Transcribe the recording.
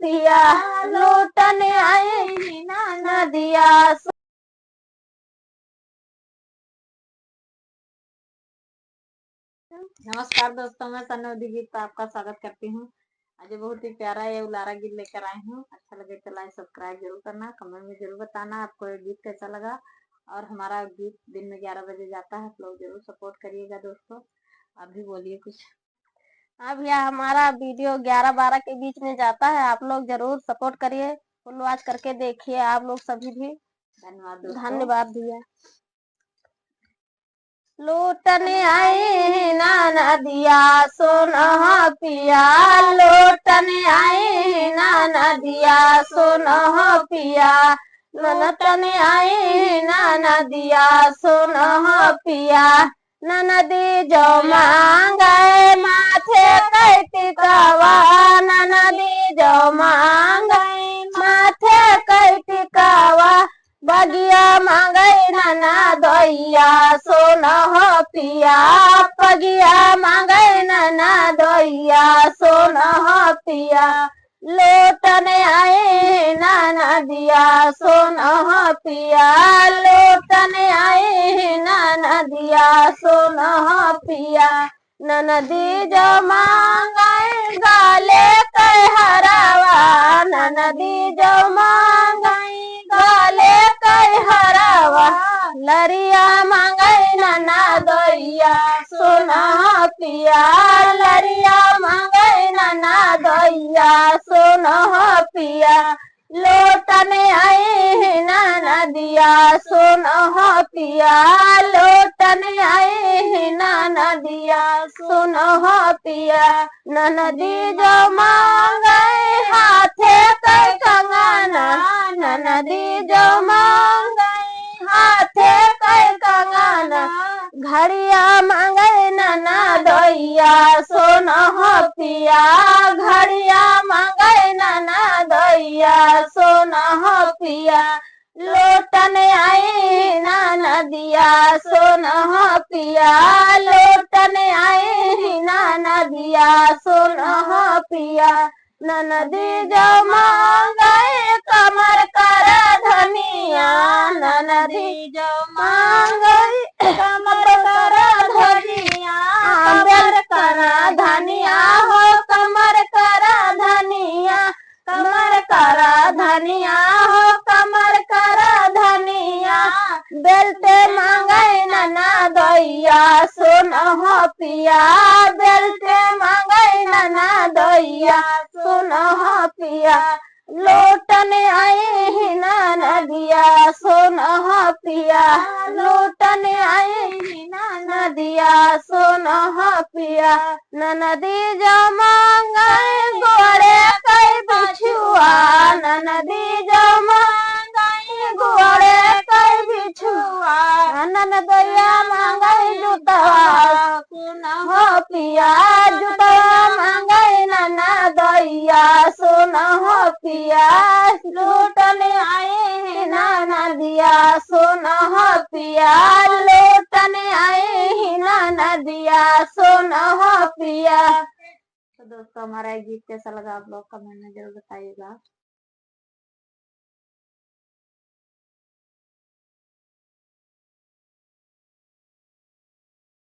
पिया लूटने आए नदिया। नमस्कार दोस्तों, मैं सनोदी गीत आपका स्वागत करती हूँ। आज बहुत ही प्यारा ये उलारा गीत लेकर आई हूँ। अच्छा लगे तो लाइक सब्सक्राइब जरूर करना, कमेंट में जरूर बताना आपको ये गीत कैसा लगा। और हमारा गीत दिन में 11 बजे जाता है, आप लोग जरूर सपोर्ट करिएगा दोस्तों। आप भी बोलिए कुछ। हाँ भैया, हमारा वीडियो 11-12 के बीच में जाता है, आप लोग जरूर सपोर्ट करिए, फुल वॉच करके देखिए आप लोग सभी भी। धन्यवाद दोस्तों। धन्यवाद भैया। लूटने आई ना नदिया सोना पिया लूटने आई ना नदिया सोना पिया लूटने आई ना नदिया सोना पिया नदी जो मांगे माथे कैटिकावा नदी जो मांगे माथे कैटिकावा बगिया मांगे नाना दैया सोना पिया पगिया मांगे नाना दैया सोना पिया लूटने आए नाना दिया सोना पिया लूटने आए नाना दिया सोना पिया नदी जो मांगे गाले कह हरावा नदी जो मांगे गाले कह हरावा लरिया मांगे नाना दैया सोना पिया लरिया मांगे नाना दैया सोना पिया लौटने आए नाना दिया सोना पिया लौटने आए नाना दिया सोना पिया नदी जो मांगे हाथे कई कंगना नदी जो मांगे हाथे कई कंगना घड़िया मांगे नाना दैया सोना पिया घड़िया मांगे नाना दैया सोना पिया लौटने आई नाना दिया सोना पिया लौटने आई नाना दिया सोना पिया नदी जो मांगे कमर कर धनिया नदी जो मांगे कमर कर धनिया कमर कर धनिया हो कमर कर धनिया कमर कर धनिया हो कमर कर धनिया बेलते मांगे नाना दैया सोना पिया बेलते मांगे नाना दैया सोना पिया लूटने आई नाना दिया सोना पिया लूटने आई नाना दिया सोना पिया नदी जो मांगे गोरे कई बिछुआ नदी जो मांगे गोरे कई बिछुआ ननदैया मांगे जुतवा सोना पिया जुतवा मांगे नाना दैया सोना पिया लूटने आए नाना दिया सोना पिया लूटने आए नाना दिया सोना पिया। तो दोस्तों, हमारा गीत कैसा लगा आप लोग कमेंट में जरूर बताइएगा।